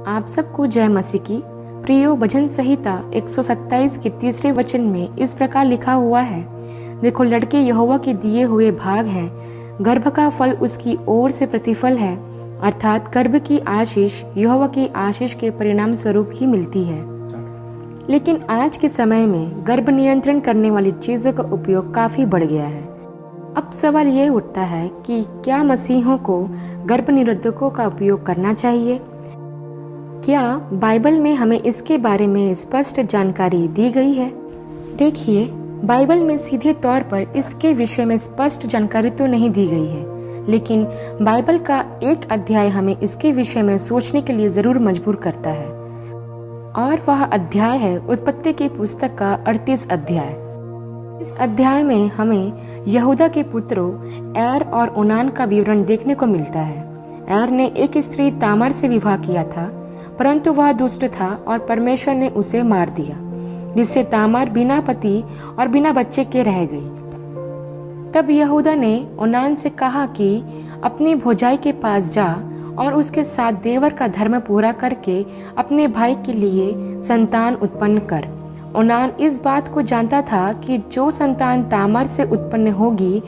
आप सबको जय मसीह की। प्रियो, भजन संहिता 127 के 3 वचन में इस प्रकार लिखा हुआ है, देखो लड़के यहोवा के दिए हुए भाग हैं, गर्भ का फल उसकी ओर से प्रतिफल है, अर्थात गर्भ की आशीष यहोवा की आशीष के परिणाम स्वरूप ही मिलती है। लेकिन आज के समय में गर्भ नियंत्रण करने वाली चीजों का उपयोग काफी बढ़ गया है। अब सवाल ये उठता है कि क्या मसीहों को गर्भ निरोधकों का उपयोग करना चाहिए? क्या बाइबल में हमें इसके बारे में स्पष्ट जानकारी दी गई है? देखिए, बाइबल में सीधे तौर पर इसके विषय में स्पष्ट जानकारी तो नहीं दी गई है, लेकिन बाइबल का एक अध्याय हमें इसके विषय में सोचने के लिए जरूर मजबूर करता है, और वह अध्याय है उत्पत्ति की पुस्तक का 38 अध्याय। इस अध्याय में हमें यहूदा के पुत्रों एर और ओनान का विवरण देखने को मिलता है। एर ने एक स्त्री तामार से विवाह किया था, परंतु वह दुष्ट था और परमेश्वर ने उसे मार दिया, जिससे तामार बिना पति और बिना बच्चे के रह गई। तब यहूदा ने ओनान से कहा कि अपनी भौजाई के पास जा और उसके साथ देवर का धर्म पूरा करके अपने भाई के लिए संतान उत्पन्न कर। ओनान इस बात को जानता था कि जो संतान तामार से उत्पन्न होगी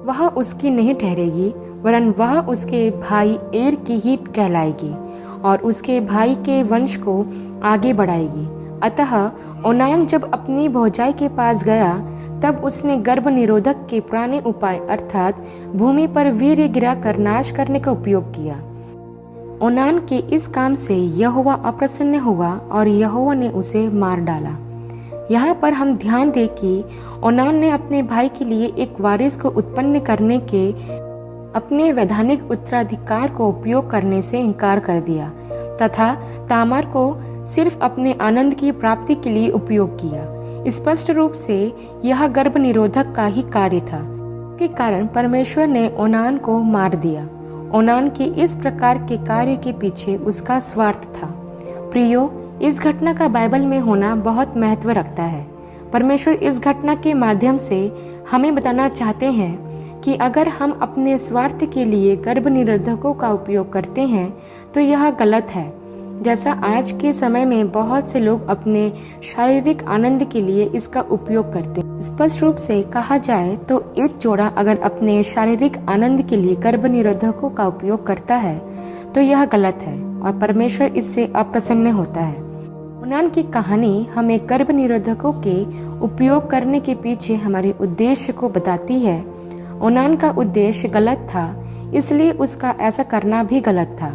वह उसकी नहीं ठहरेगी, वरन वह उसके भाई एर की ही कहलाएगी और उसके भाई के वंश को आगे बढ़ाएगी। अतः ओनान जब अपनी भौजाई के पास गया, तब उसने गर्भ निरोधक के पुराने उपाय अर्थात भूमि पर वीर्य गिराकर नाश करने का उपयोग किया। ओनान के इस काम से यहोवा अप्रसन्न हुआ और यहोवा ने उसे मार डाला। यहाँ पर हम ध्यान दें कि ओनान ने अपने भाई के लिए एक वारिस को उत्पन्न करने के अपने वैधानिक उत्तराधिकार को उपयोग करने से इनकार कर दिया तथा तामार को सिर्फ अपने आनंद की प्राप्ति के लिए उपयोग किया। स्पष्ट रूप से यह गर्भ निरोधक का ही कार्य था, के कारण परमेश्वर ने ओनान को मार दिया। ओनान के इस प्रकार के कार्य के पीछे उसका स्वार्थ था। प्रियो, इस घटना का बाइबल में होना बहुत महत्व रखता है। परमेश्वर इस घटना के माध्यम से हमें बताना चाहते हैं कि अगर हम अपने स्वार्थ के लिए गर्भ निरोधकों का उपयोग करते हैं तो यह गलत है। जैसा आज के समय में बहुत से लोग अपने शारीरिक आनंद के लिए इसका उपयोग करते हैं। स्पष्ट रूप से कहा जाए तो एक जोड़ा अगर अपने शारीरिक आनंद के लिए गर्भ निरोधकों का उपयोग करता है तो यह गलत है और परमेश्वर इससे अप्रसन्न होता है। ओनान की कहानी हमें गर्भ निरोधकों के उपयोग करने के पीछे हमारे उद्देश्य को बताती है। ओनान का उद्देश्य गलत था, इसलिए उसका ऐसा करना भी गलत था।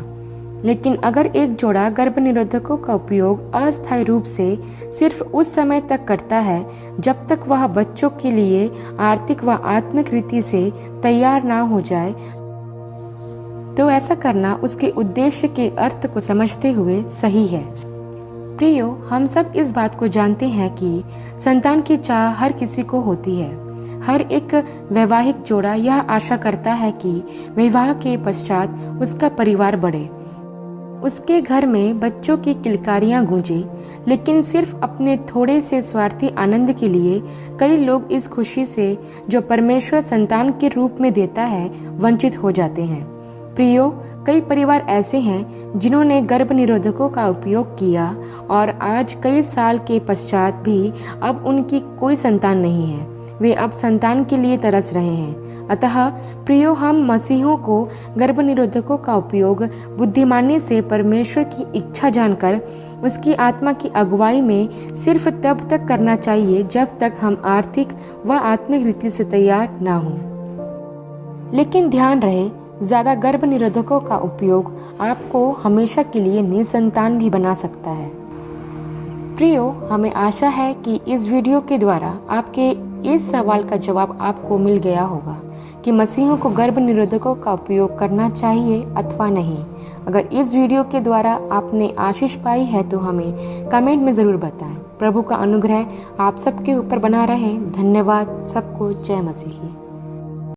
लेकिन अगर एक जोड़ा गर्भ निरोधकों का उपयोग अस्थायी रूप से सिर्फ उस समय तक करता है जब तक वह बच्चों के लिए आर्थिक व आत्मिक रीति से तैयार ना हो जाए, तो ऐसा करना उसके उद्देश्य के अर्थ को समझते हुए सही है। प्रियो, हम सब इस बात को जानते हैं कि संतान की चाह हर किसी को होती है। हर एक वैवाहिक जोड़ा यह आशा करता है कि विवाह के पश्चात उसका परिवार बढ़े, उसके घर में बच्चों की किलकारियां गूंजे। लेकिन सिर्फ अपने थोड़े से स्वार्थी आनंद के लिए कई लोग इस खुशी से जो परमेश्वर संतान के रूप में देता है वंचित हो जाते हैं। प्रियो, कई परिवार ऐसे हैं जिन्होंने गर्भ निरोधकों का उपयोग किया और आज कई साल के पश्चात भी अब उनकी कोई संतान नहीं है। वे अब संतान के लिए तरस रहे हैं। अतः प्रियो, हम मसीहों को गर्भ निरोधकों का उपयोग बुद्धिमानी से परमेश्वर की इच्छा जानकर उसकी आत्मा की अगुवाई में सिर्फ तब तक करना चाहिए जब तक हम आर्थिक व आत्मिक रीति से तैयार ना हों। लेकिन ध्यान रहे, ज्यादा गर्भ निरोधकों का उपयोग आपको हमेशा के लिए निसंतान भी बना सकता है। प्रियो, हमें आशा है कि इस वीडियो के द्वारा आपके इस सवाल का जवाब आपको मिल गया होगा कि मसीहों को गर्भ निरोधकों का उपयोग करना चाहिए अथवा नहीं। अगर इस वीडियो के द्वारा आपने आशीष पाई है तो हमें कमेंट में ज़रूर बताएं। प्रभु का अनुग्रह आप सबके ऊपर बना रहे। धन्यवाद। सबको जय मसीह की।